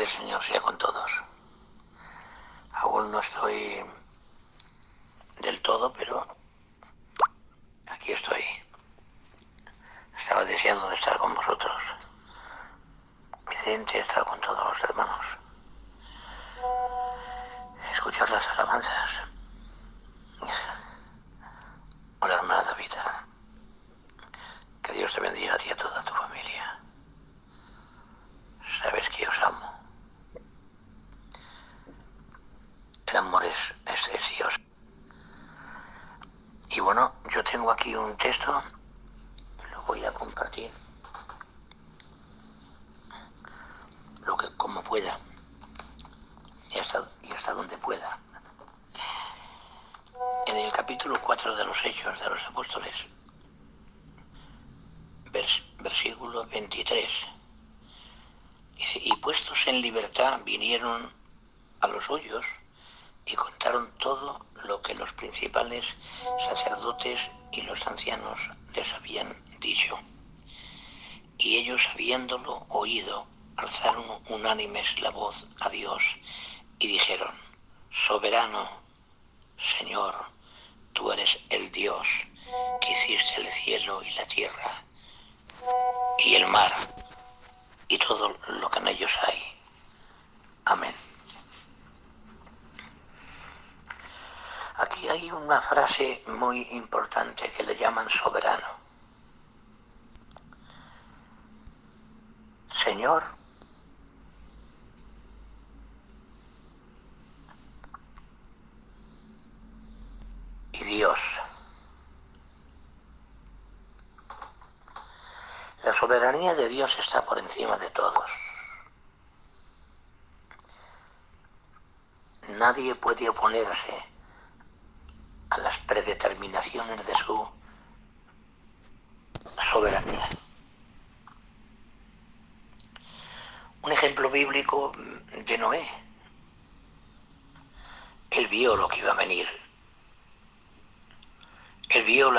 del Señor sea con todos. Aún no estoy del todo, pero aquí estoy. Estaba deseando de estar con vosotros. Vicente, estar con todos los hermanos. Escuchar las alabanzas. Hola, hermana Davida. Que Dios te bendiga a ti y a toda tu familia. Sabes que os amo. El amor es Dios. Y bueno, yo tengo aquí un texto, lo voy a compartir, como pueda, y hasta donde pueda. En el capítulo 4 de los Hechos de los Apóstoles, versículo 23, dice: y puestos en libertad vinieron a los suyos y contaron todo lo que los principales sacerdotes y los ancianos les habían dicho. Y ellos, habiéndolo oído, alzaron unánimes la voz a Dios y dijeron: soberano, Señor, tú eres el Dios que hiciste el cielo y la tierra y el mar y todo lo que en ellos hay. Amén. Aquí hay una frase muy importante que le llaman soberano. Señor y Dios. La soberanía de Dios está por encima de todos. Nadie puede oponerse a las predeterminaciones de su soberanía. Un ejemplo bíblico de Noé. Él vio lo que iba a venir. Él vio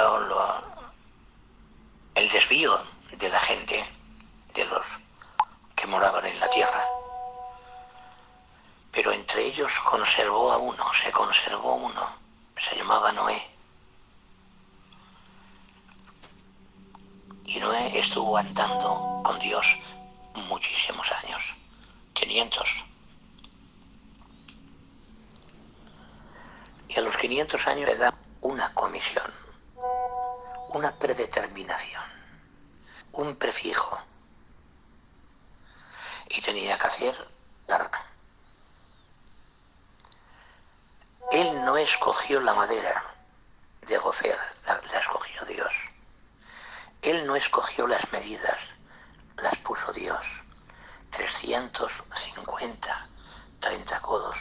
el desvío de la gente, de los que moraban en la tierra. Pero entre ellos se conservó uno, se llamaba Noé. Y Noé estuvo andando con Dios muchísimos años, 500. Y a los 500 años le da una comisión, una predeterminación, un prefijo. Y tenía que hacer la arca. Él no escogió la madera de gofer, la escogió Dios. Él no escogió las medidas, las puso Dios. 350, 30 codos,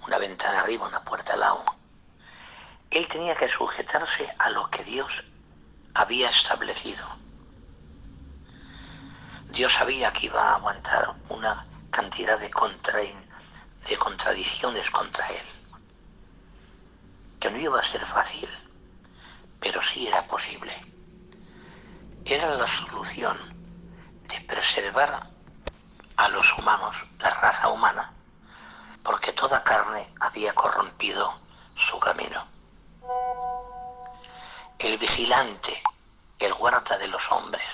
una ventana arriba, una puerta al lado. Él tenía que sujetarse a lo que Dios había establecido. Dios sabía que iba a aguantar una cantidad de contradicciones contra él, que no iba a ser fácil, pero sí era posible. Era la solución de preservar a los humanos, la raza humana, porque toda carne había corrompido su camino. El vigilante, el guarda de los hombres,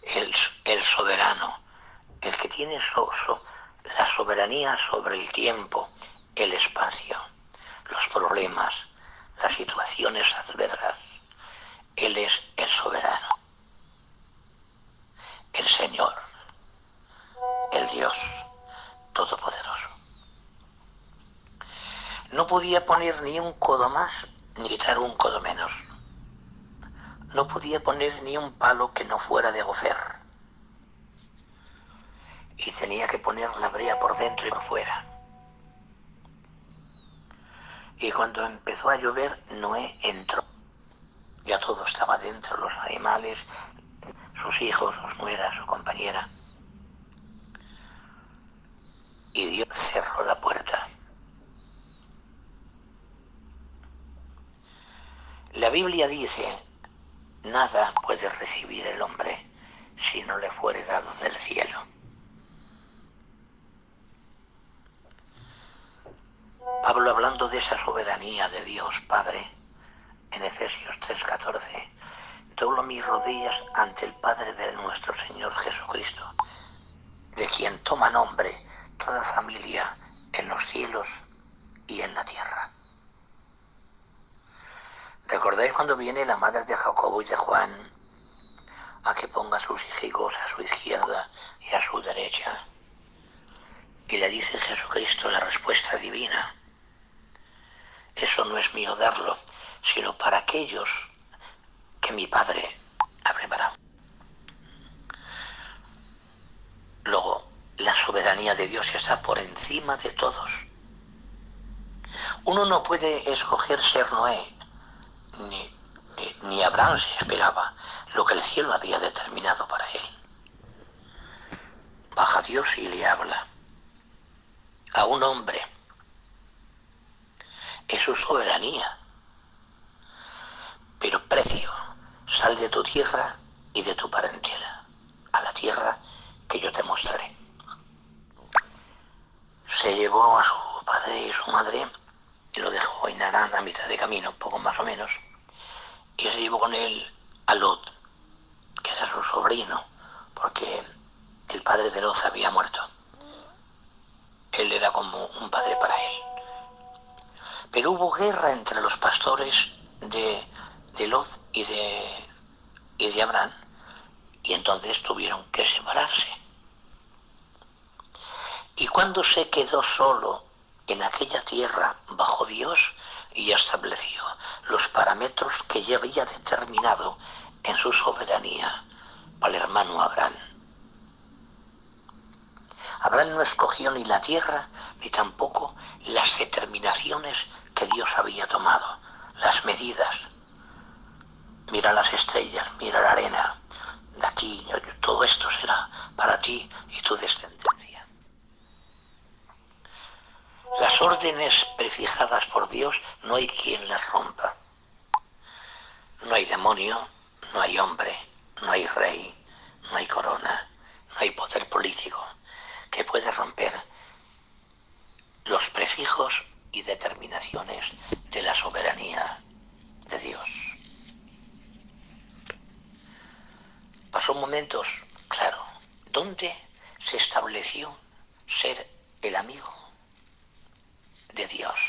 el soberano, el que tiene la soberanía sobre el tiempo, el espacio, los problemas, las situaciones adversas. Él es el soberano, el Señor, el Dios Todopoderoso. No podía poner ni un codo más ni quitar un codo menos. No podía poner ni un palo que no fuera de gofer. Y tenía que poner la brea por dentro y por fuera. Y cuando empezó a llover, Noé entró. Ya todo estaba dentro, los animales, sus hijos, sus nueras, su compañera. Y Dios cerró la puerta. La Biblia dice: nada puede recibir el hombre si no le fuere dado del cielo. esa soberanía de Dios Padre, en Efesios 3:14, doblo mis rodillas ante el Padre de nuestro Señor Jesucristo, de quien toma nombre toda familia en los cielos y en la tierra. ¿Recordáis cuando viene la madre de Jacobo y de Juan a que ponga a sus hijos a su izquierda y a su derecha? Y le dice Jesucristo la respuesta divina: eso no es mío darlo, sino para aquellos que mi Padre ha preparado. Luego, la soberanía de Dios está por encima de todos. Uno no puede escoger ser Noé, ni Abraham se esperaba lo que el cielo había determinado para él. Baja Dios y le habla a un hombre. Es su soberanía. Pero precio, sal de tu tierra y de tu parentela, a la tierra que yo te mostraré. Se llevó a su padre y su madre y lo dejó en Harán a mitad de camino, poco más o menos, y se llevó con él a Lot, que era su sobrino, porque el padre de Lot había muerto. Él era como un padre para él. Pero hubo guerra entre los pastores de Lot y de Abraham, y entonces tuvieron que separarse. Y cuando se quedó solo en aquella tierra bajo Dios, y estableció los parámetros que ya había determinado en su soberanía para el hermano Abraham. Abraham no escogió ni la tierra ni tampoco las determinaciones que Dios había tomado, las medidas. Mira las estrellas, mira la arena, de aquí, todo esto será para ti y tu descendencia. Las órdenes prefijadas por Dios no hay quien las rompa. No hay demonio, no hay hombre, no hay rey, no hay corona, no hay poder político que pueda romper los prefijos y determinaciones de la soberanía de Dios. Pasó momentos, claro, donde se estableció ser el amigo de Dios.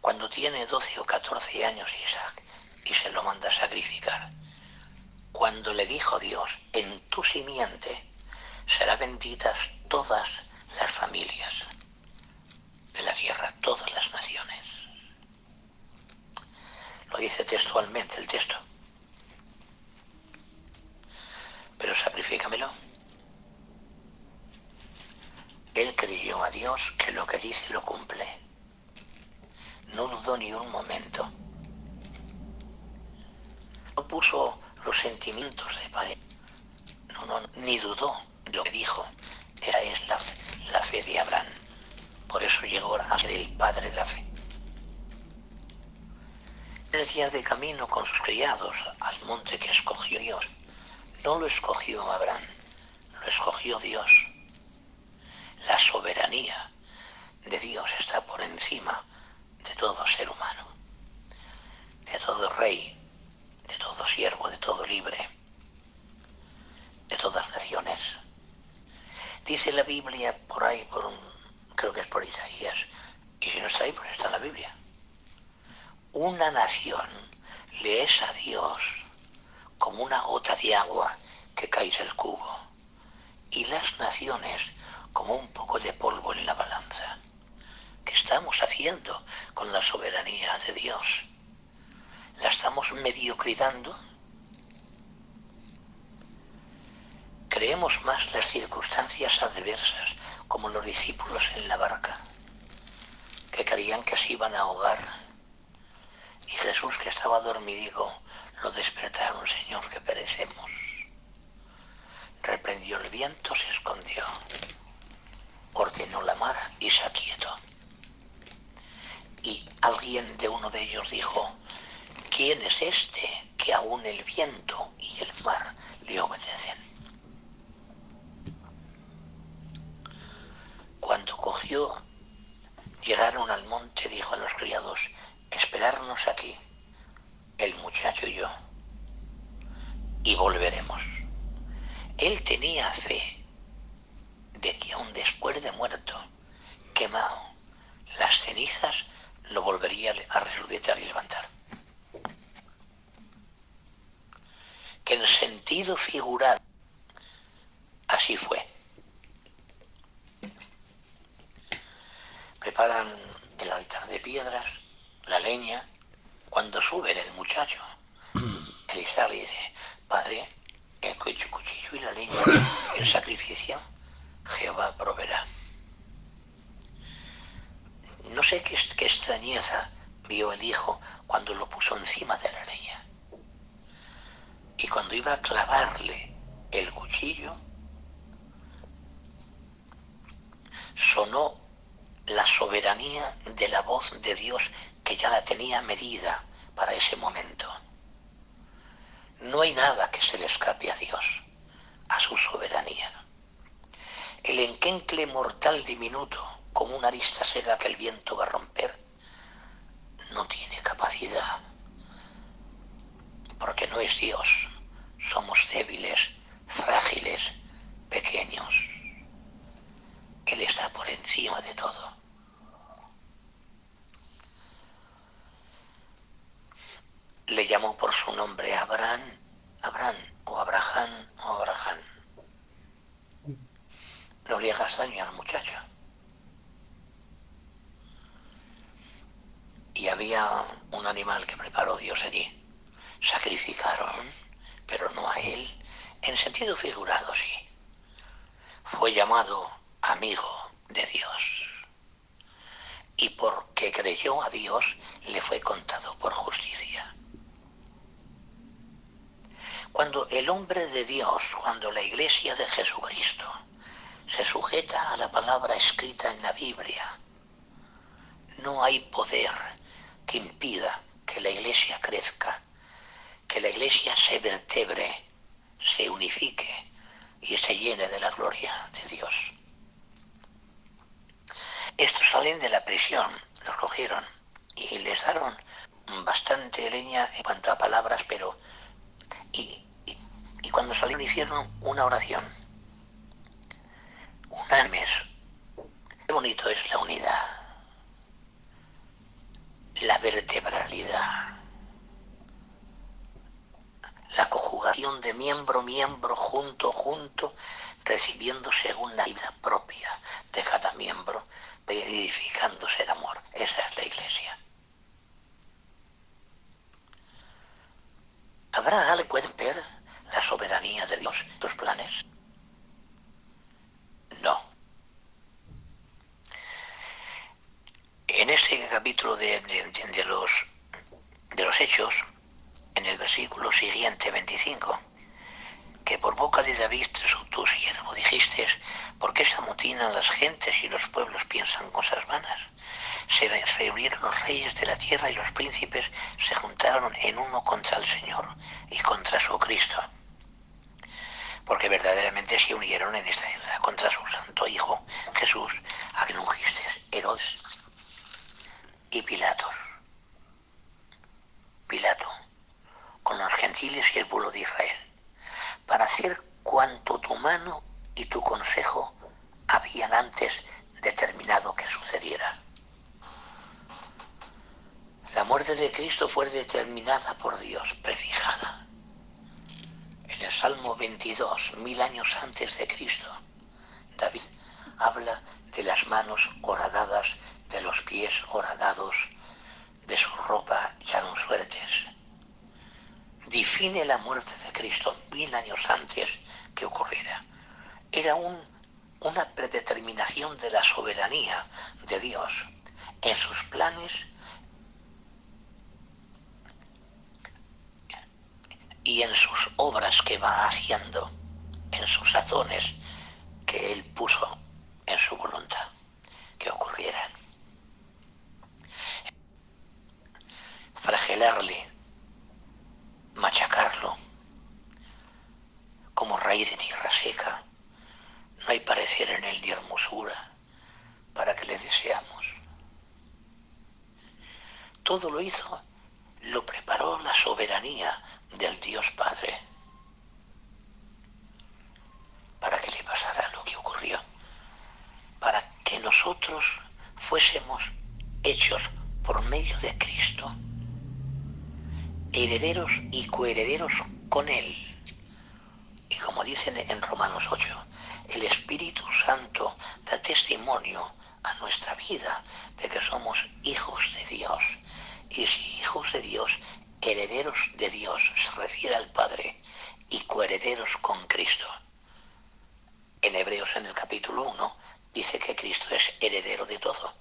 Cuando tiene 12 o 14 años Isaac y se lo manda a sacrificar. Cuando le dijo Dios: en tu simiente serán benditas todas las familias de la tierra, todas las naciones. Lo dice textualmente el texto. Pero sacrifícamelo. Él creyó a Dios que lo que dice lo cumple. No dudó ni un momento. No puso los sentimientos de padre. No, ni dudó de lo que dijo. Esa es la fe de Abraham. Por eso llegó a ser el padre de la fe. 3 días de camino con sus criados al monte que escogió Dios. No lo escogió Abraham, lo escogió Dios. La soberanía de Dios está por encima de todo ser humano, de todo rey, de todo siervo, de todo libre, de todas naciones. Dice la Biblia por ahí, creo que es por Isaías, y si no está ahí, pues está en la Biblia. Una nación le es a Dios como una gota de agua que cae del cubo, y las naciones como un poco de polvo en la balanza. ¿Qué estamos haciendo con la soberanía de Dios? ¿La estamos mediocridando? Creemos más las circunstancias adversas, como los discípulos en la barca, que creían que se iban a ahogar. Y Jesús, que estaba dormidico, lo despertaron: Señor, que perecemos. Reprendió el viento, se escondió, ordenó la mar y se aquietó. Y alguien de uno de ellos dijo: ¿quién es este que aún el viento y el mar le obedecen? Cuando llegaron al monte, dijo volveremos. Él tenía fe de que aun después de muerto, quemado, las cenizas lo volvería a resucitar y levantar. Que en sentido figurado así fue. Preparan el altar de piedras, la leña. Cuando sube el muchacho, Eliseo le dice: Padre, el cuchillo y la leña, el sacrificio, Jehová proveerá. No sé qué extrañeza vio el hijo cuando lo puso encima de la leña. Y cuando iba a clavarle el cuchillo, sonó la soberanía de la voz de Dios, que ya la tenía medida para ese momento. No hay nada que se le escape a Dios, a su soberanía. El enquencle mortal diminuto, como una arista seca que el viento va a romper, no tiene capacidad, porque no es Dios. Somos débiles, frágiles, pequeños. Él está por encima de todo. Le llamó por su nombre Abraham, o Abraham. No le hagas daño al muchacho. Y había un animal que preparó Dios allí. Sacrificaron, pero no a él, en sentido figurado, sí. Fue llamado amigo de Dios. Y porque creyó a Dios, le fue contado por justicia. Cuando el hombre de Dios, cuando la Iglesia de Jesucristo se sujeta a la palabra escrita en la Biblia, no hay poder que impida que la Iglesia crezca, que la Iglesia se vertebre, se unifique y se llene de la gloria de Dios. Estos salen de la prisión, los cogieron y les daron bastante leña en cuanto a palabras, pero y cuando salieron hicieron una oración, unánimes. Qué bonito es la unidad, la vertebralidad, la conjugación de miembro, junto, recibiendo según la vida propia de cada miembro, edificándose el amor. Esa es la Iglesia. ¿Habrá algo que pueden ver la soberanía de Dios, sus planes? No. En este capítulo de los Hechos, en el versículo siguiente, 25, que por boca de David, tu siervo, dijiste: ¿por qué se amotinan las gentes y los pueblos piensan cosas vanas? Se reunieron los reyes de la tierra y los príncipes se juntaron en uno contra el Señor y contra su Cristo. Porque verdaderamente se unieron en esta isla contra su santo Hijo Jesús, a quien ungiste, Herodes y Pilato, con los gentiles y el pueblo de Israel, para hacer cuanto tu mano y tu consejo habían antes determinado que sucediera. La muerte de Cristo fue determinada por Dios, prefijada. En el Salmo 22, 1000 años antes de Cristo, David habla de las manos horadadas, de los pies horadados, de su ropa ya no suertes. Define la muerte de Cristo 1000 años antes que ocurriera. Era una predeterminación de la soberanía de Dios en sus planes y en sus obras que va haciendo, en sus sazones que Él puso en su voluntad que ocurrieran. Flagelarle, machacarlo, como raíz de tierra seca. No hay parecer en él ni hermosura para que le deseamos. Todo lo hizo, lo preparó la soberanía del Dios Padre. herederos y coherederos con Él. Y como dicen en Romanos 8, el Espíritu Santo da testimonio a nuestra vida de que somos hijos de Dios. Y si hijos de Dios, herederos de Dios, se refiere al Padre, y coherederos con Cristo. En Hebreos, en el capítulo 1, dice que Cristo es heredero de todo.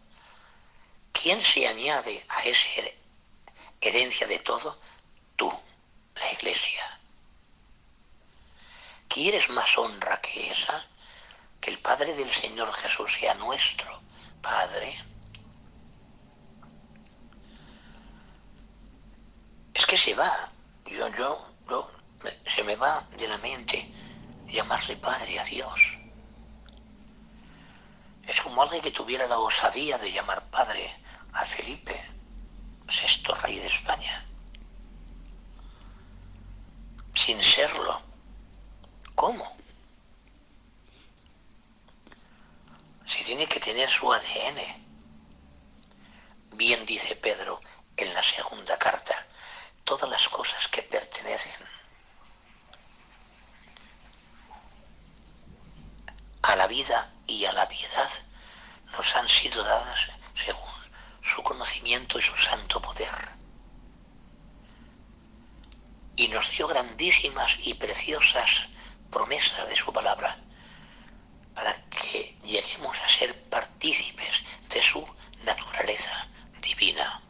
¿Quién se añade a esa herencia de todo? Tú, la Iglesia. ¿Quieres más honra que esa? Que el Padre del Señor Jesús sea nuestro Padre. Es que se va. Se me va de la mente llamarle Padre a Dios. Es como alguien que tuviera la osadía de llamar Padre a Felipe VI, rey de España, sin serlo. ¿Cómo? Si tiene que tener su ADN. Bien dice Pedro en la segunda carta, todas las cosas que pertenecen a la vida y a la piedad nos han sido dadas según su conocimiento y su santo poder. Y nos dio grandísimas y preciosas promesas de su palabra, para que lleguemos a ser partícipes de su naturaleza divina.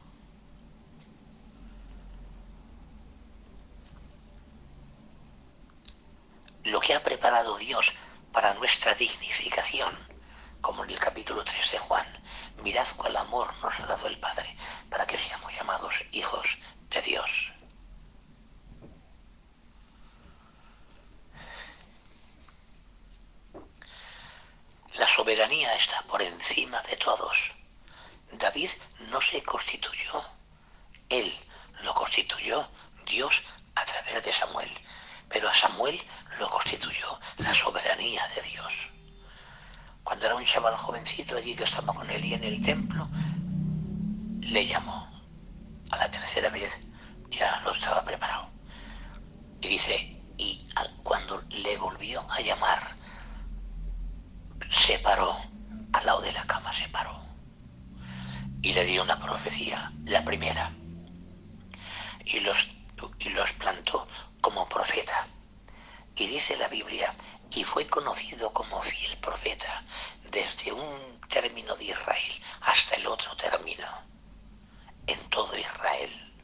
Lo que ha preparado Dios para nuestra dignificación, como en el capítulo 3 de Juan, mirad cuál amor nos ha dado el Padre, para que seamos llamados hijos de Dios. La soberanía está por encima de todos. David no se constituyó, él lo constituyó Dios a través de Samuel, pero a Samuel lo constituyó la soberanía de Dios. Cuando era un chaval jovencito allí que estaba con Elí en el templo, le llamó. A la tercera vez ya lo estaba preparado. Y dice, y cuando le volvió a llamar, se paró, al lado de la cama se paró. Y le dio una profecía, la primera. Y los plantó como profeta. Y dice la Biblia, y fue conocido como fiel profeta desde un término de Israel hasta el otro término, en todo Israel.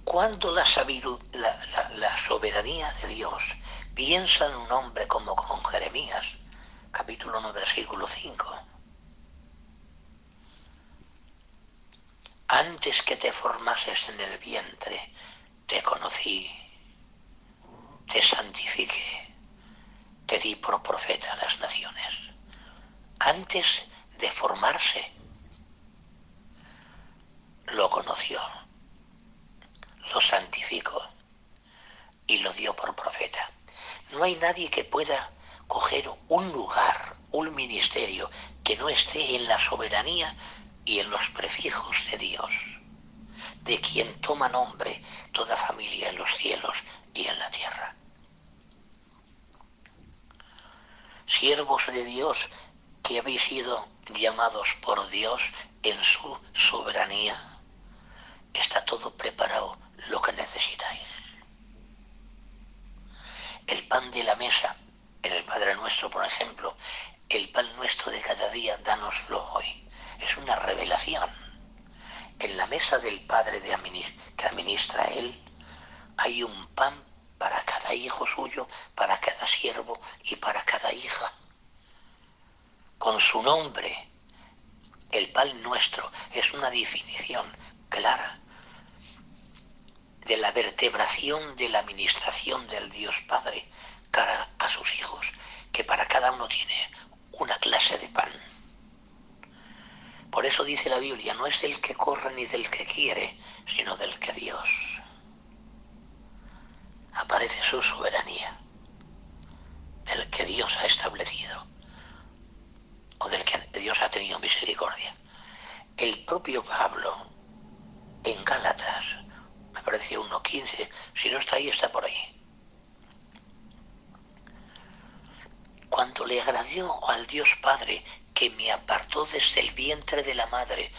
Cuando la soberanía de Dios piensa en un hombre como con Jeremías, capítulo 9, versículo 5. Antes que te formases en el vientre, te conocí, te santifiqué, te di por profeta a las naciones. Antes de formarse, lo conoció, lo santificó y lo dio por profeta. No hay nadie que pueda coger un lugar, un ministerio, que no esté en la soberanía y en los prefijos de Dios, de quien toma nombre toda familia en los cielos y en la tierra. Siervos de Dios, que habéis sido llamados por Dios en su soberanía, está todo preparado lo que necesitáis. El pan de la mesa, en el Padre Nuestro, por ejemplo, el pan nuestro de cada día, dánoslo hoy. Es una revelación. En la mesa del Padre que administra Él, hay un pan para cada hijo suyo, para cada siervo y para cada hija. Con su nombre, el pan nuestro es una definición clara de la vertebración de la administración del Dios Padre cara a sus hijos, que para cada uno tiene una clase de pan. Por eso dice la Biblia, no es del que corre ni del que quiere, sino del que Dios. Aparece su soberanía, del que Dios ha establecido, o del que Dios ha tenido misericordia. El propio Pablo en Gálatas, me parece 1:15, si no está ahí, está por ahí. Cuanto le agradó al Dios Padre que me apartó desde el vientre de la madre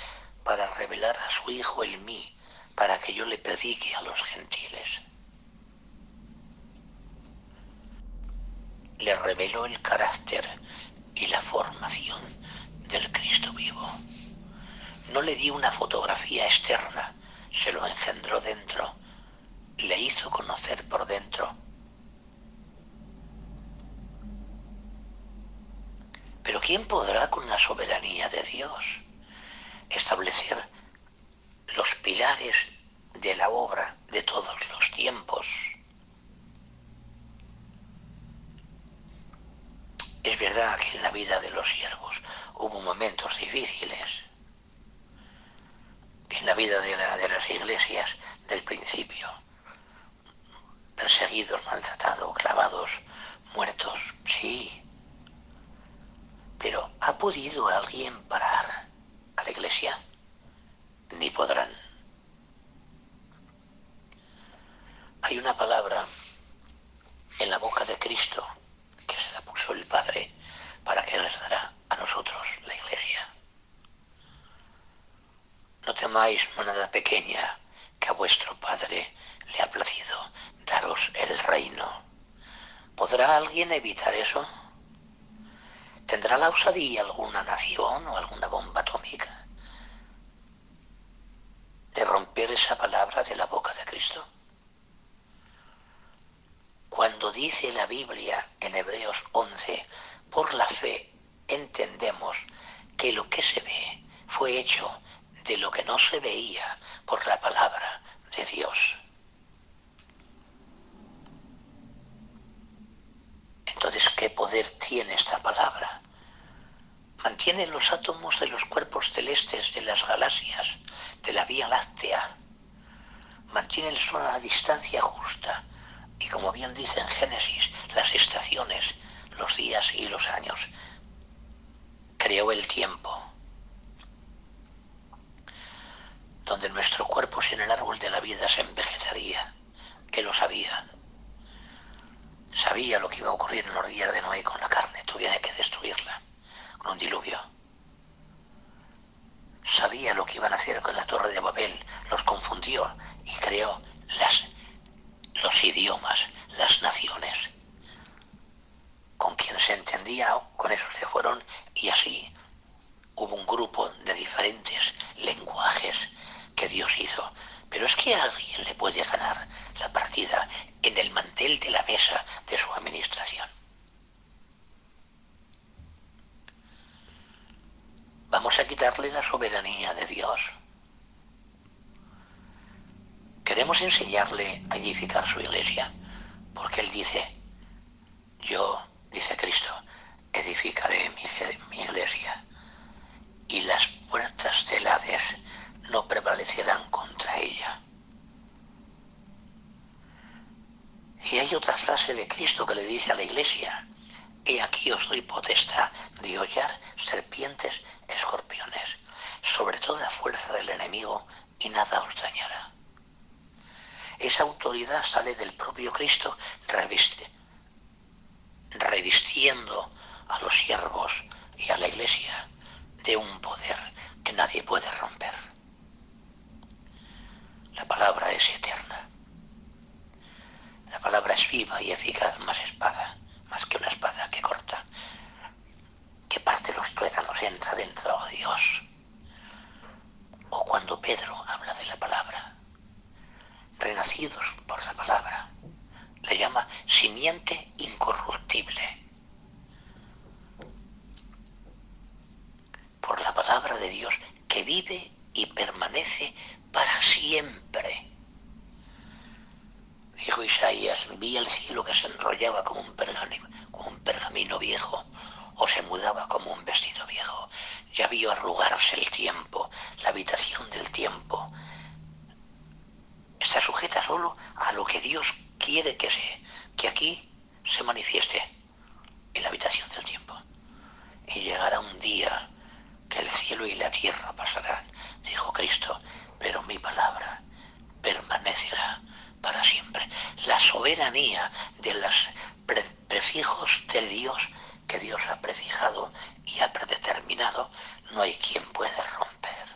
para revelar a su Hijo en mí, para que yo le predique a los gentiles. Le reveló el carácter y la formación del Cristo vivo. No le dio una fotografía externa, se lo engendró dentro, le hizo conocer por dentro. Pero ¿quién podrá con la soberanía de Dios establecer los pilares de la obra de todos los tiempos? Es verdad que en la vida de los siervos hubo momentos difíciles, en la vida de las iglesias del principio, perseguidos, maltratados, clavados, muertos, sí. Pero ¿ha podido alguien parar a la iglesia? Ni podrán. Hay una palabra en la boca de Cristo que se la puso el Padre para que les dará a nosotros, la iglesia. No temáis, manada pequeña, que a vuestro Padre le ha placido daros el reino. ¿Podrá alguien evitar eso? ¿Tendrá la osadía alguna nación o alguna bomba atómica de romper esa palabra de la boca de Cristo? Cuando dice la Biblia en Hebreos 11, por la fe entendemos que lo que se ve fue hecho de lo que no se veía por la palabra de Dios. Entonces, ¿qué poder tiene esta palabra? Mantiene los átomos de los cuerpos celestes de las galaxias, de la Vía Láctea. Mantiene el sol a la distancia justa y, como bien dice en Génesis, las estaciones, los días y los años. Creó el tiempo, donde nuestro cuerpo sin el árbol de la vida se envejecería. Él lo sabía. Sabía lo que iba a ocurrir en los días de Noé con la carne, tuviera que destruirla con un diluvio. Sabía lo que iban a hacer con la torre de Babel, los confundió y creó los idiomas, las naciones. Con quien se entendía, con esos se fueron, y así hubo un grupo de diferentes lenguajes que Dios hizo. Pero es que a alguien le puede ganar la partida en el mantel de la mesa de su administración. Vamos a quitarle la soberanía de Dios. Queremos enseñarle a edificar su iglesia, porque Él dice, yo, dice Cristo, edificaré mi iglesia y las puertas del Hades no prevalecerán contra ella. Y hay otra frase de Cristo que le dice a la iglesia, he aquí os doy potestad de hollar serpientes, escorpiones, sobre toda fuerza del enemigo, y nada os dañará. Esa autoridad sale del propio Cristo revistiendo a los siervos y a la iglesia de un poder que nadie puede romper. La palabra es eterna. La palabra es viva y eficaz, más que una espada que corta, que parte los tuétanos, entra dentro de Dios. O cuando Pedro habla de la palabra, renacidos por la palabra, le llama simiente incorruptible. Por la palabra de Dios que vive y permanece para siempre. Dijo Isaías, vi el cielo que se enrollaba como un pergamino viejo, o se mudaba como un vestido viejo. Ya vio arrugarse el tiempo, la habitación del tiempo. Está sujeta solo a lo que Dios quiere que aquí se manifieste, en la habitación del tiempo. Y llegará un día que el cielo y la tierra pasarán, dijo Cristo, pero mi palabra permanecerá para siempre. La soberanía de los prefijos de Dios que Dios ha prefijado y ha predeterminado, no hay quien pueda romper.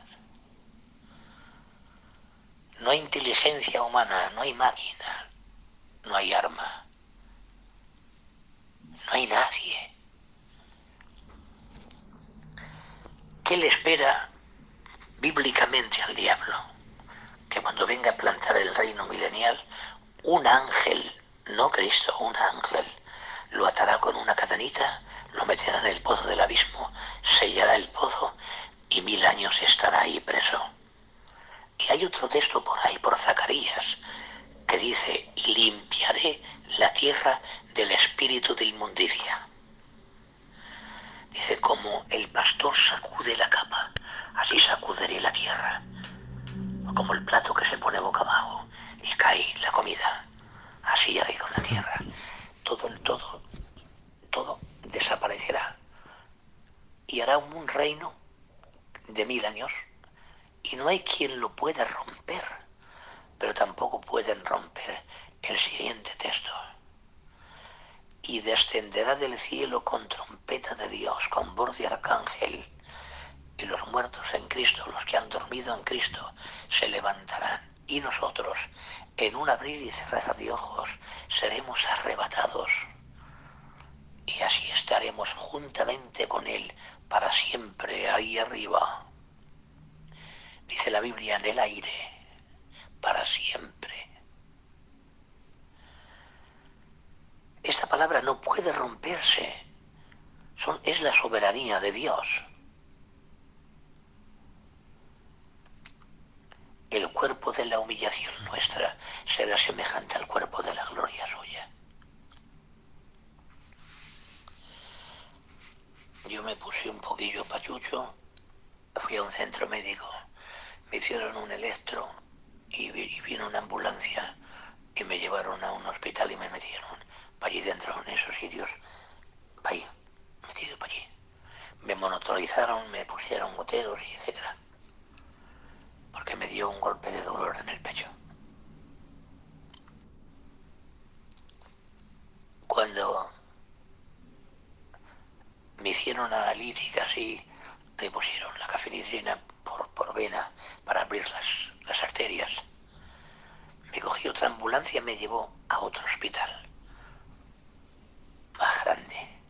No hay inteligencia humana, no hay máquina, no hay arma, no hay nadie. ¿Qué le espera bíblicamente al diablo? Que cuando venga a plantar el reino milenial, un ángel, no Cristo, un ángel, lo atará con una cadenita, lo meterá en el pozo del abismo, sellará el pozo y 1000 años estará ahí preso. Y hay otro texto por ahí, por Zacarías, que dice, y limpiaré la tierra del espíritu de inmundicia. Dice, como el pastor sacude la capa, así sacudiré la tierra. O como el plato que se pone boca abajo y cae la comida, así haré con la tierra. Todo desaparecerá. Y hará un reino de 1000 años. Y no hay quien lo pueda romper. Pero tampoco pueden romper el siguiente texto. Y descenderá del cielo con trompeta de Dios, con voz de arcángel. Y los muertos en Cristo, los que han dormido en Cristo, se levantarán. Y nosotros, en un abrir y cerrar de ojos, seremos arrebatados. Y así estaremos juntamente con Él para siempre ahí arriba. Dice la Biblia, en el aire, para siempre. Esta palabra no puede romperse. Es la soberanía de Dios. El cuerpo de la humillación nuestra será semejante al cuerpo de la gloria suya. Yo me puse un poquillo pachucho, fui a un centro médico, me hicieron un electro y vino una ambulancia y me llevaron a un hospital y me metieron para allí dentro, en esos sitios, para allí, metido para allí. Me monitorizaron, me pusieron goteros y etcétera, porque me dio un golpe de dolor en el pecho. Cuando me hicieron analíticas y me pusieron la cafenitrina por vena para abrir las arterias, me cogió otra ambulancia y me llevó a otro hospital más grande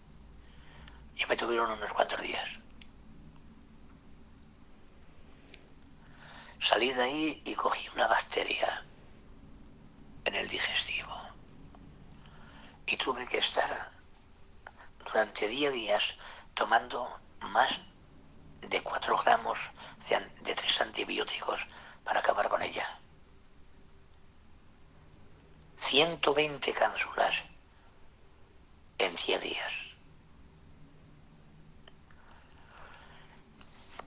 y me tuvieron unos cuantos días. Salí de ahí y cogí una bacteria en el digestivo y tuve que estar durante 10 días tomando más de 4 gramos de 3 antibióticos para acabar con ella. 120 cápsulas en 10 días.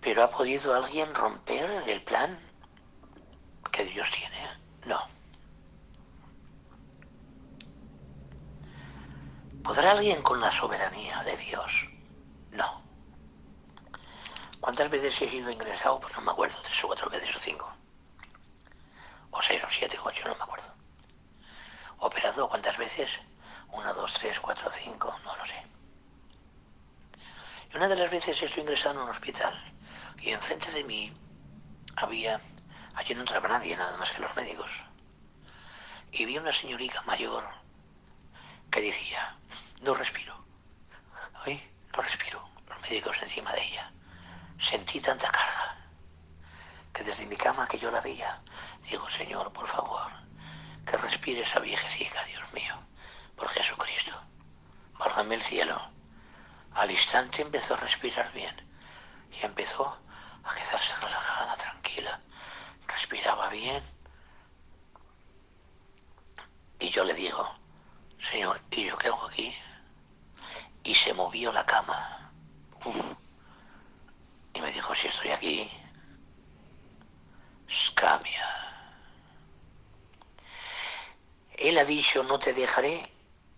¿Pero ha podido alguien romper el plan que Dios tiene? No. ¿Podrá alguien con la soberanía de Dios? No. ¿Cuántas veces he sido ingresado? Pues no me acuerdo, 3 o 4 veces o 5. O 6 o 7 o 8, no me acuerdo. ¿Operado cuántas veces? 1, 2, 3, 4, 5, no lo sé. Y una de las veces estoy ingresado en un hospital y enfrente de mí allí no entraba nadie, nada más que los médicos. Y vi una señorita mayor que decía, no respiro. Ay, no respiro. Los médicos encima de ella. Sentí tanta carga que desde mi cama que yo la veía, digo, Señor, por favor, que respire esa viejecica, Dios mío, por Jesucristo. Válgame el cielo. Al instante empezó a respirar bien y empezó a quedarse relajada, tranquila. Respiraba bien. Y yo le digo, Señor, ¿y yo qué hago aquí? Y se movió la cama. Y me dijo, si estoy aquí, escamia. Él ha dicho, no te dejaré,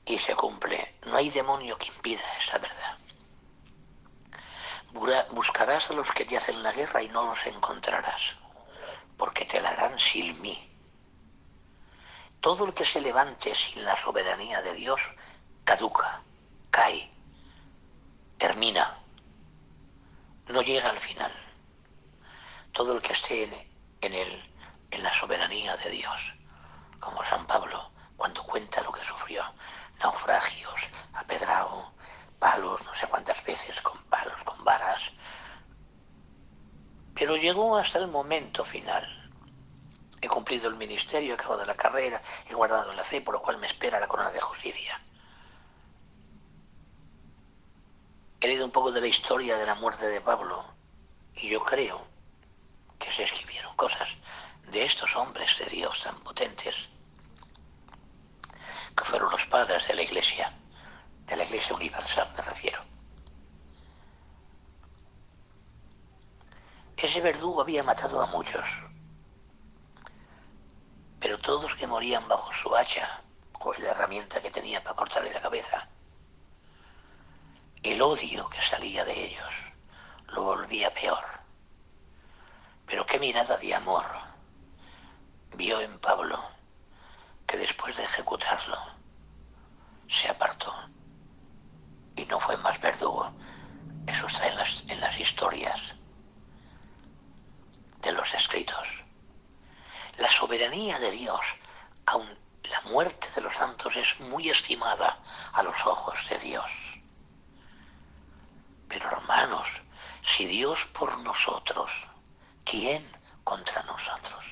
y se cumple. No hay demonio que impida esa verdad. Buscarás a los que te hacen la guerra y no los encontrarás. porque te la harán sin mí. Todo el que se levante sin la soberanía de Dios caduca, cae, termina, no llega al final. Todo el que esté en la soberanía de Dios, como San Pablo, cuando cuenta lo que sufrió, naufragios, apedrado, palos, no sé cuántas veces, con palos, con varas, pero llegó hasta el momento final. He cumplido el ministerio, he acabado la carrera, he guardado la fe, por lo cual me espera la corona de justicia. He leído un poco de la historia de la muerte de Pablo y yo creo que se escribieron cosas de estos hombres de Dios tan potentes, que fueron los padres de la Iglesia universal me refiero. Ese verdugo había matado a muchos, pero todos que morían bajo su hacha, con la herramienta que tenía para cortarle la cabeza, el odio que salía de ellos lo volvía peor. Pero qué mirada de amor vio en Pablo, que después de ejecutarlo se apartó y no fue más verdugo. Eso está en las historias de los escritos. La soberanía de Dios, aun la muerte de los santos, es muy estimada a los ojos de Dios. Pero hermanos, si Dios por nosotros, ¿quién contra nosotros?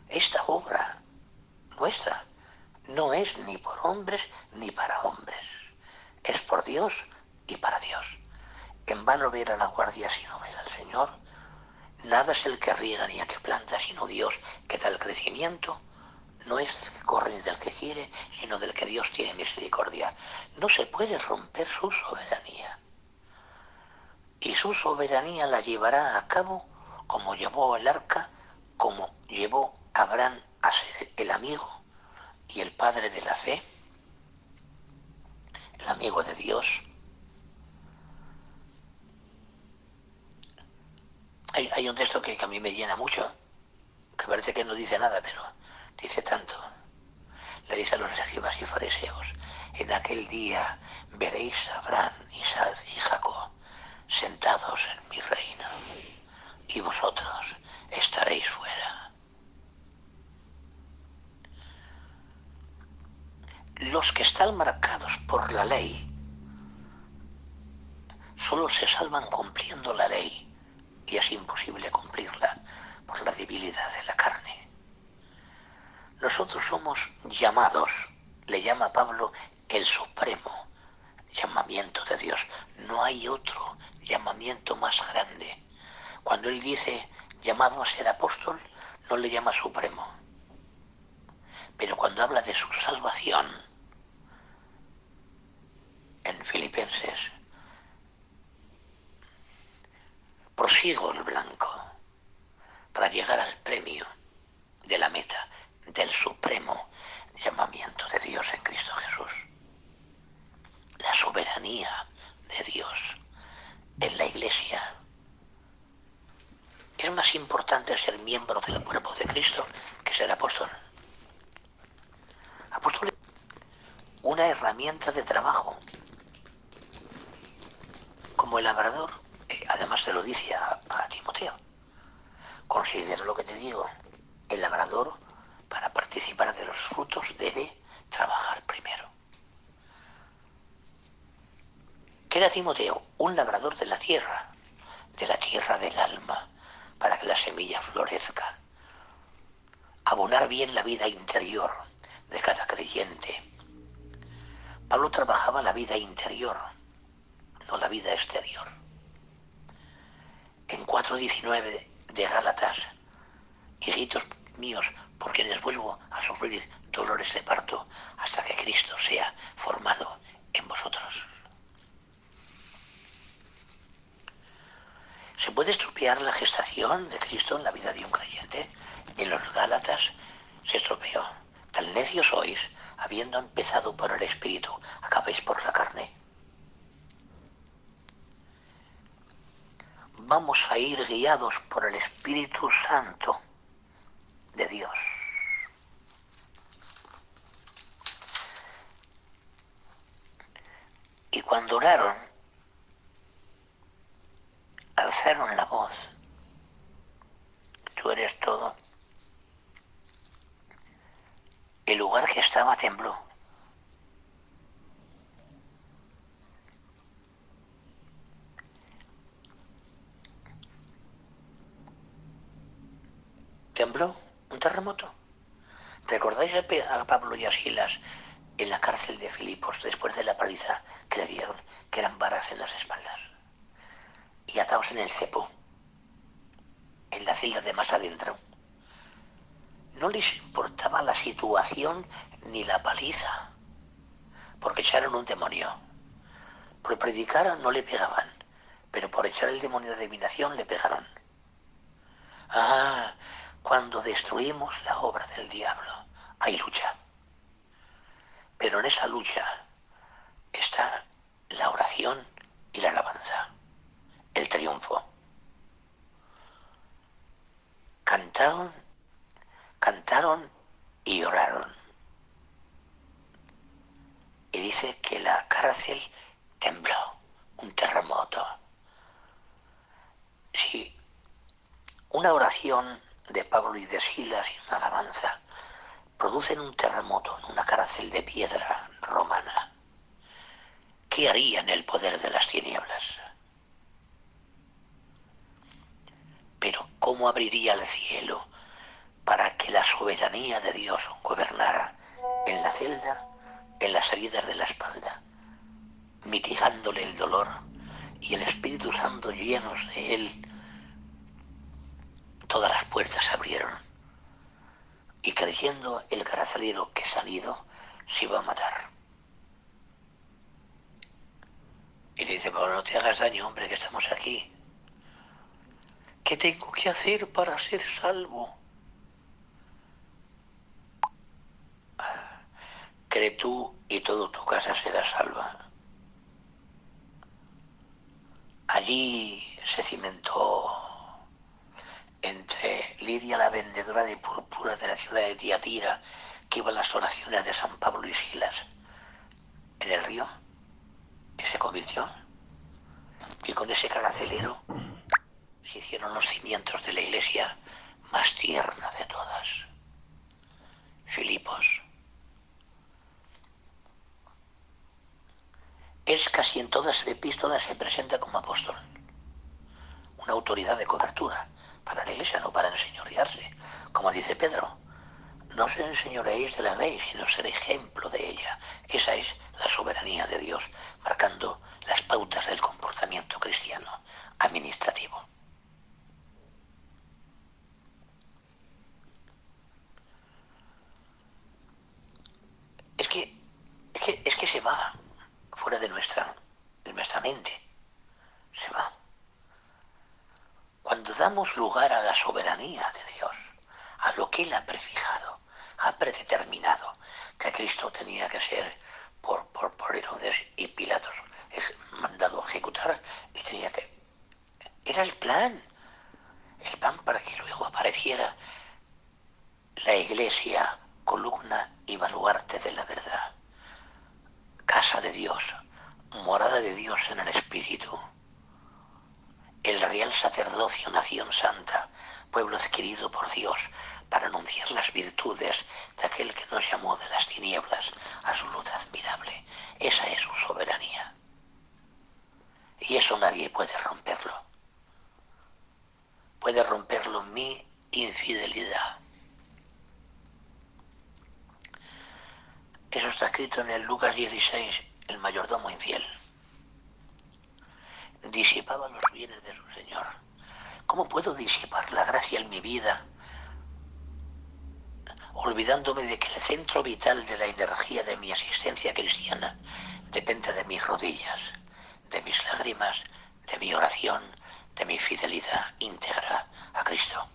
Esta obra nuestra no es ni por hombres ni para hombres, es por Dios y para Dios. En vano ver a la guardia si no ve al Señor. Nada es el que riega ni el que planta, sino Dios que da el crecimiento. No es del que corre ni del que quiere, sino del que Dios tiene misericordia. No se puede romper su soberanía. Y su soberanía la llevará a cabo como llevó el arca, como llevó a Abraham a ser el amigo y el padre de la fe, el amigo de Dios. Hay un texto que a mí me llena mucho, que parece que no dice nada, pero dice tanto. Le dice a los escribas y fariseos: en aquel día veréis a Abraham, Isaac y Jacob sentados en mi reino, y vosotros estaréis fuera. Los que están marcados por la ley solo se salvan cumpliendo la ley, y es imposible cumplirla por la debilidad de la carne. Nosotros somos llamados, le llama Pablo, el supremo llamamiento de Dios. No hay otro llamamiento más grande. Cuando él dice llamado a ser apóstol, no le llama supremo. Pero cuando habla de su salvación, en Filipenses, prosigo el blanco para llegar al premio de la meta del supremo llamamiento de Dios en Cristo Jesús. La soberanía de Dios en la Iglesia. Es más importante ser miembro del cuerpo de Cristo que ser apóstol. Apóstol es una herramienta de trabajo, como el labrador. Además te lo dice a Timoteo. Considera lo que te digo. El labrador, para participar de los frutos, debe trabajar primero. ¿Qué era Timoteo? Un labrador de la tierra del alma, para que la semilla florezca. Abonar bien la vida interior de cada creyente. Pablo trabajaba la vida interior, no la vida exterior. En 4:19 de Gálatas: hijitos míos, por quienes vuelvo a sufrir dolores de parto hasta que Cristo sea formado en vosotros. ¿Se puede estropear la gestación de Cristo en la vida de un creyente? En los Gálatas se estropeó. Tan necios sois, habiendo empezado por el Espíritu, acabéis por la carne. vamos a ir guiados por el Espíritu Santo de Dios. Y cuando oraron, alzaron la voz: tú eres todo. El lugar que estaba tembló. Tembló, un terremoto. ¿Recordáis a Pablo y a Silas en la cárcel de Filipos después de la paliza que le dieron, que eran varas en las espaldas y atados en el cepo, en la celda de más adentro? No les importaba la situación ni la paliza, porque echaron un demonio. Por predicar no le pegaban, pero por echar el demonio de adivinación le pegaron. Ah, cuando destruimos la obra del diablo, hay lucha. Pero en esa lucha está la oración y la alabanza, el triunfo. Cantaron y oraron. Y dice que la cárcel tembló, un terremoto. Sí, una oración de Pablo y de Silas y una alabanza producen un terremoto en una cárcel de piedra romana. ¿Qué harían el poder de las tinieblas? Pero ¿cómo abriría el cielo para que la soberanía de Dios gobernara en la celda, en las heridas de la espalda, mitigándole el dolor, y el Espíritu Santo llenos de él? Todas las puertas se abrieron y creyendo el carcelero que salido se iba a matar. Y le dice: Pablo, no te hagas daño, hombre, que estamos aquí. ¿Qué tengo que hacer para ser salvo? Cree tú y toda tu casa será salva. Allí se cimentó entre Lidia, la vendedora de púrpura de la ciudad de Tiatira, que iba a las oraciones de San Pablo y Silas en el río, y se convirtió. Y con ese carcelero se hicieron los cimientos de la iglesia más tierna de todas, Filipos. Es casi en todas las epístolas se presenta como apóstol, una autoridad de cobertura para la iglesia, no para enseñorearse. Como dice Pedro: no os enseñoreéis de la ley, sino ser ejemplo de ella. Esa es la soberanía de Dios, marcando las pautas del comportamiento cristiano administrativo. Es que se va fuera de nuestra mente, se va. Cuando damos lugar a la soberanía de Dios, a lo que Él ha prefijado, ha predeterminado, que Cristo tenía que ser por Herodes y Pilatos es mandado a ejecutar, y tenía que... Era el plan para que luego apareciera la iglesia, columna y baluarte de la verdad, casa de Dios, morada de Dios en el Espíritu, el real sacerdocio, nación santa, pueblo adquirido por Dios, para anunciar las virtudes de aquel que nos llamó de las tinieblas a su luz admirable. Esa es su soberanía. Y eso nadie puede romperlo. Puede romperlo mi infidelidad. Eso está escrito en el Lucas 16, el mayordomo infiel. Disipaba los bienes de su Señor. ¿Cómo puedo disipar la gracia en mi vida, olvidándome de que el centro vital de la energía de mi existencia cristiana depende de mis rodillas, de mis lágrimas, de mi oración, de mi fidelidad íntegra a Cristo?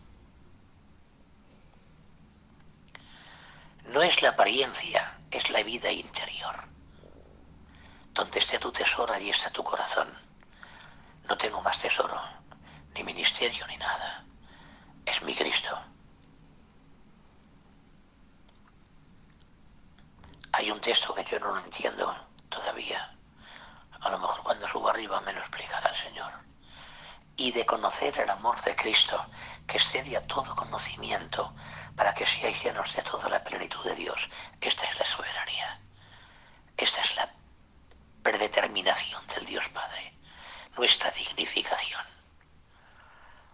No es la apariencia, es la vida interior. Donde esté tu tesoro, allí está tu corazón. No tengo más tesoro ni ministerio, ni nada. Es mi Cristo. Hay un texto que yo no lo entiendo todavía. A lo mejor cuando suba arriba me lo explicará el Señor. Y de conocer el amor de Cristo, que excede a todo conocimiento, para que seáis llenos de toda la plenitud de Dios. Esta es la soberanía. Esta es la predeterminación del Dios Padre. Nuestra dignificación.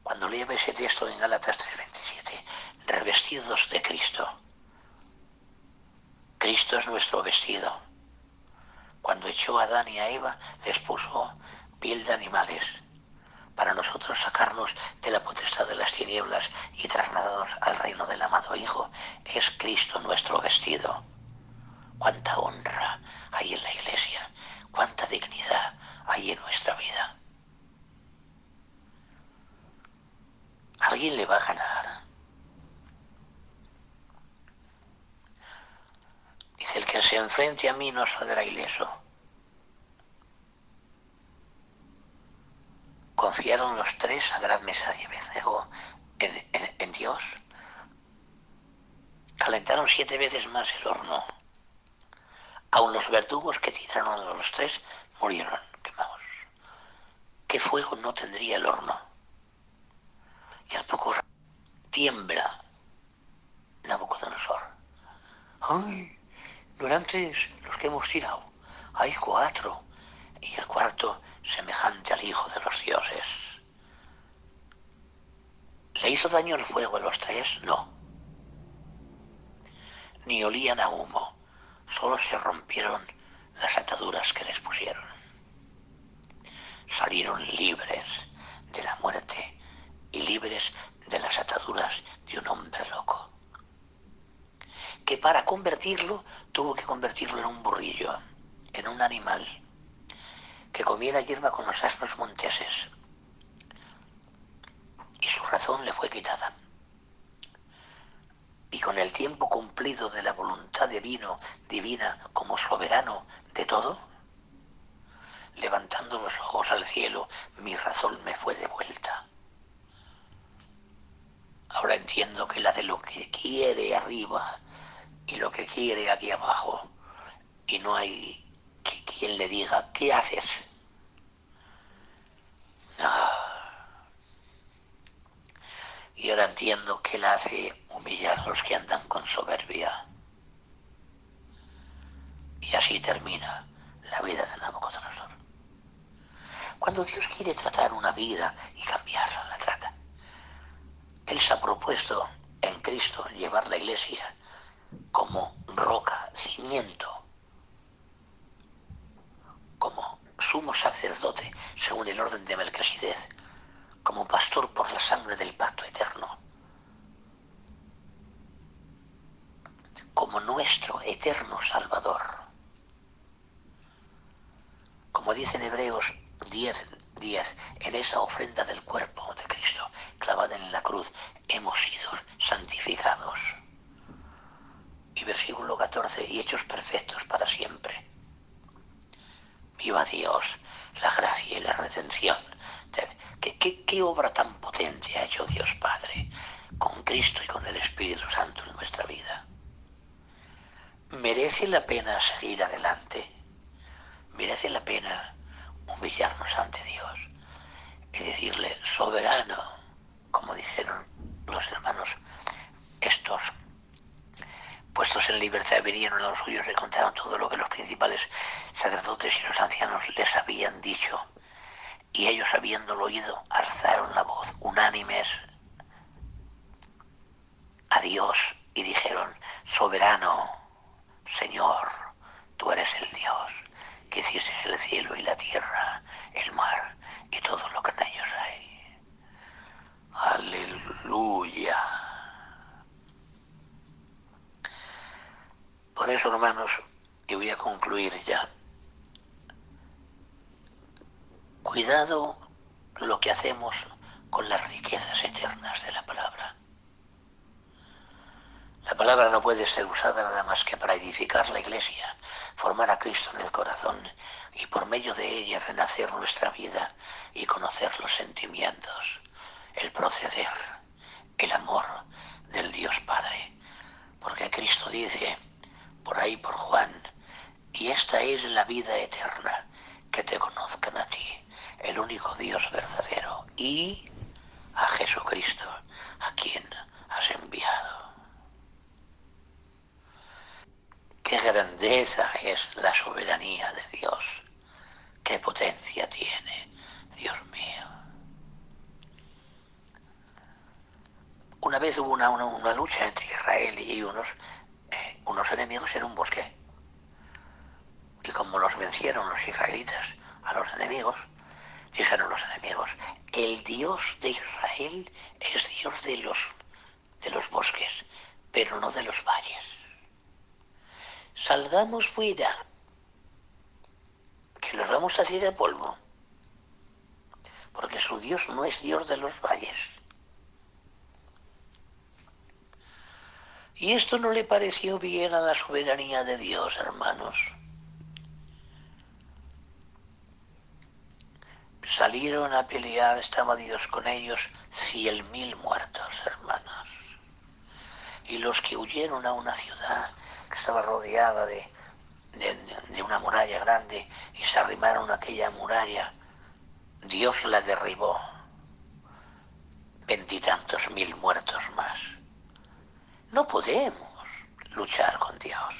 Cuando lea ese texto en Gálatas 3:27, revestidos de Cristo. Cristo es nuestro vestido. Cuando echó a Adán y a Eva, les puso piel de animales, para nosotros sacarnos de la potestad de las tinieblas y trasladarnos al reino del amado Hijo. Es Cristo nuestro vestido. Cuánta honra hay en la Iglesia, cuánta dignidad hay en nuestra vida. Alguien le va a ganar. Dice, el que se enfrente a mí no saldrá ileso. Confiaron los tres, Sadrach, Mesach y Abednego, en Dios. Calentaron 7 veces más el horno. Aun los verdugos que tiraron a los tres murieron quemados. ¿Qué fuego no tendría el horno? Y al poco tiembla Nabucodonosor. ¡Ay! No eran 3 los que hemos tirado. Hay 4. Y el cuarto semejante al Hijo de los dioses. ¿Le hizo daño el fuego a los 3? No. Ni olían a humo. Solo se rompieron las ataduras que les pusieron. Salieron libres de la muerte y libres de las ataduras de un hombre loco, que para convertirlo tuvo que convertirlo en un burrillo, en un animal que comiera hierba con los asnos monteses, y su razón le fue quitada. Y con el tiempo cumplido de la voluntad divina como soberano de todo, levantando los ojos al cielo, mi razón me fue devuelta. Ahora entiendo que la de lo que quiere arriba y lo que quiere aquí abajo, y no hay quien le diga, ¿qué haces? No. Y ahora entiendo que él hace humillar a los que andan con soberbia. Y así termina la vida de Nabucodonosor. Cuando Dios quiere tratar una vida y cambiarla, la trata. Él se ha propuesto en Cristo llevar la Iglesia como roca, cimiento, como sumo sacerdote según el orden de Melquisedec, como pastor por la sangre del pacto eterno, como nuestro eterno Salvador. Como dice en Hebreos 10:10, en esa ofrenda del cuerpo de Cristo, clavada en la cruz, hemos sido santificados. Y versículo 14, y hechos perfectos para siempre. Viva Dios, la gracia y la redención. ¿Qué obra tan potente ha hecho Dios Padre con Cristo y con el Espíritu Santo en nuestra vida? ¿Merece la pena seguir adelante? ¿Merece la pena humillarnos ante Dios y decirle, soberano, como dijeron los hermanos, estos puestos en libertad vinieron a los suyos y contaron todo lo que los principales sacerdotes y los ancianos les habían dicho? Y ellos, habiéndolo oído, alzaron la voz unánimes a Dios y dijeron, soberano, Señor, tú eres el Dios que hiciste el cielo y la tierra, el mar y todo lo que en ellos hay. Aleluya. Por eso, hermanos, y voy a concluir ya, cuidado lo que hacemos con las riquezas eternas de la palabra. La palabra no puede ser usada nada más que para edificar la Iglesia, formar a Cristo en el corazón y por medio de ella renacer nuestra vida y conocer los sentimientos. el proceder, el amor del Dios Padre. Porque Cristo dice, por ahí por Juan, y esta es la vida eterna, que te conozcan a ti, el único Dios verdadero, y a Jesucristo, a quien has enviado. Qué grandeza es la soberanía de Dios, qué potencia tiene, Dios mío. Una vez hubo una lucha entre Israel y unos enemigos en un bosque. Y como los vencieron los israelitas a los enemigos, dijeron los enemigos, el Dios de Israel es Dios de los bosques, pero no de los valles. Salgamos fuera, que los vamos a hacer a polvo, porque su Dios no es Dios de los valles. Y esto no le pareció bien a la soberanía de Dios, hermanos. Salieron a pelear, estaba Dios con ellos, 100.000 muertos, hermanos. Y los que huyeron a una ciudad que estaba rodeada de una muralla grande y se arrimaron a aquella muralla, Dios la derribó. 20 y tantos mil muertos más. No podemos luchar con Dios.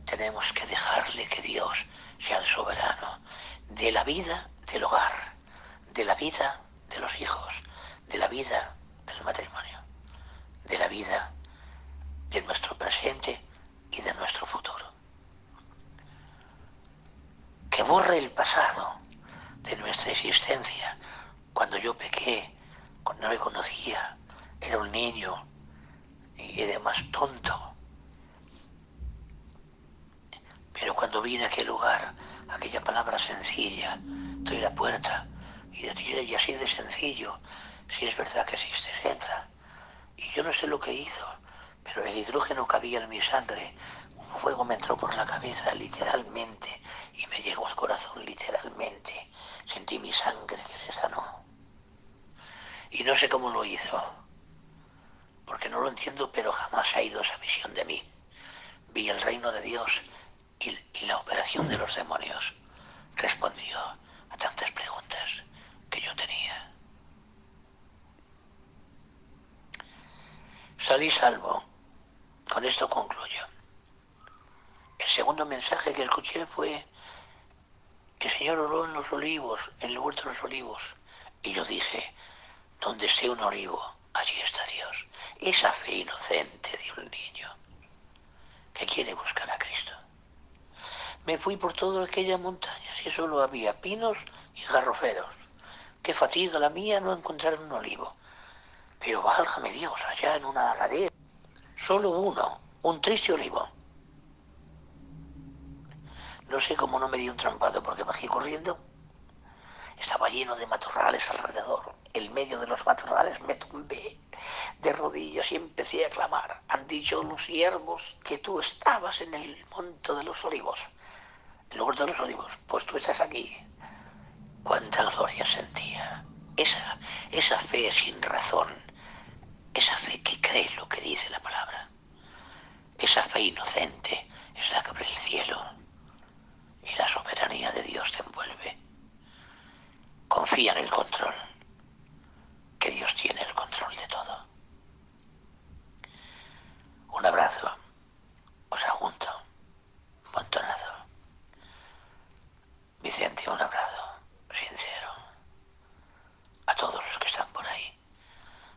Tenemos que dejarle que Dios sea el soberano de la vida del hogar, de la vida de los hijos, de la vida del matrimonio, de la vida de nuestro presente y de nuestro futuro. Que borre el pasado de nuestra existencia. Cuando yo pequé, cuando no me conocía, era un niño y era más tonto. Pero cuando vine a aquel lugar, aquella palabra sencilla, estoy a la puerta, y así de sencillo, si es verdad que existe, entra. Y yo no sé lo que hizo, pero el hidrógeno cabía en mi sangre, un fuego me entró por la cabeza literalmente y me llegó al corazón literalmente. Sentí mi sangre que se sanó. Y no sé cómo lo hizo, porque no lo entiendo, pero jamás ha ido esa visión de mí. Vi el reino de Dios y la operación de los demonios respondió a tantas preguntas que yo tenía. Salí salvo. Con esto concluyo. El segundo mensaje que escuché fue: el Señor oró en los olivos, en el huerto de los olivos. Y yo dije, donde esté un olivo, allí está Dios. Esa fe inocente de un niño que quiere buscar a Cristo. Me fui por todas aquellas montañas y solo había pinos y garroferos. Qué fatiga la mía no encontrar un olivo. Pero válgame Dios, allá en una ladera, solo uno, un triste olivo. No sé cómo no me di un trampado porque bajé corriendo. Estaba lleno de matorrales alrededor. En medio de los matorrales me tumbé de rodillas y empecé a clamar. Han dicho los siervos que tú estabas en el monte de los olivos. En el huerto de los olivos. Pues tú estás aquí. Cuánta gloria sentía. Esa fe sin razón. Esa fe que cree lo que dice la palabra. Esa fe inocente es la que abre el cielo. Y la soberanía de Dios te envuelve. Confía en el control, que Dios tiene el control de todo. Un abrazo, os adjunto, un montonazo. Vicente, un abrazo sincero a todos los que están por ahí,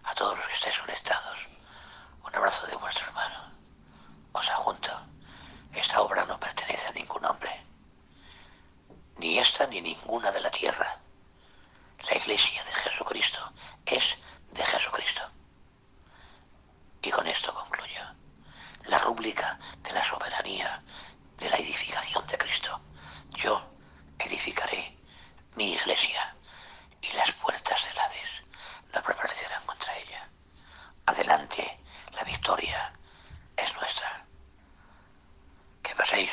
a todos los que estáis conectados. Un abrazo de vuestro hermano. Os adjunto. Esta obra no pertenece a ningún hombre, ni esta ni ninguna de la tierra. La Iglesia de Jesucristo es de Jesucristo. Y con esto concluyo. La rúbrica de la soberanía, de la edificación de Cristo. Yo edificaré mi Iglesia y las puertas del Hades no prevalecerán contra ella. Adelante, la victoria es nuestra. Que paséis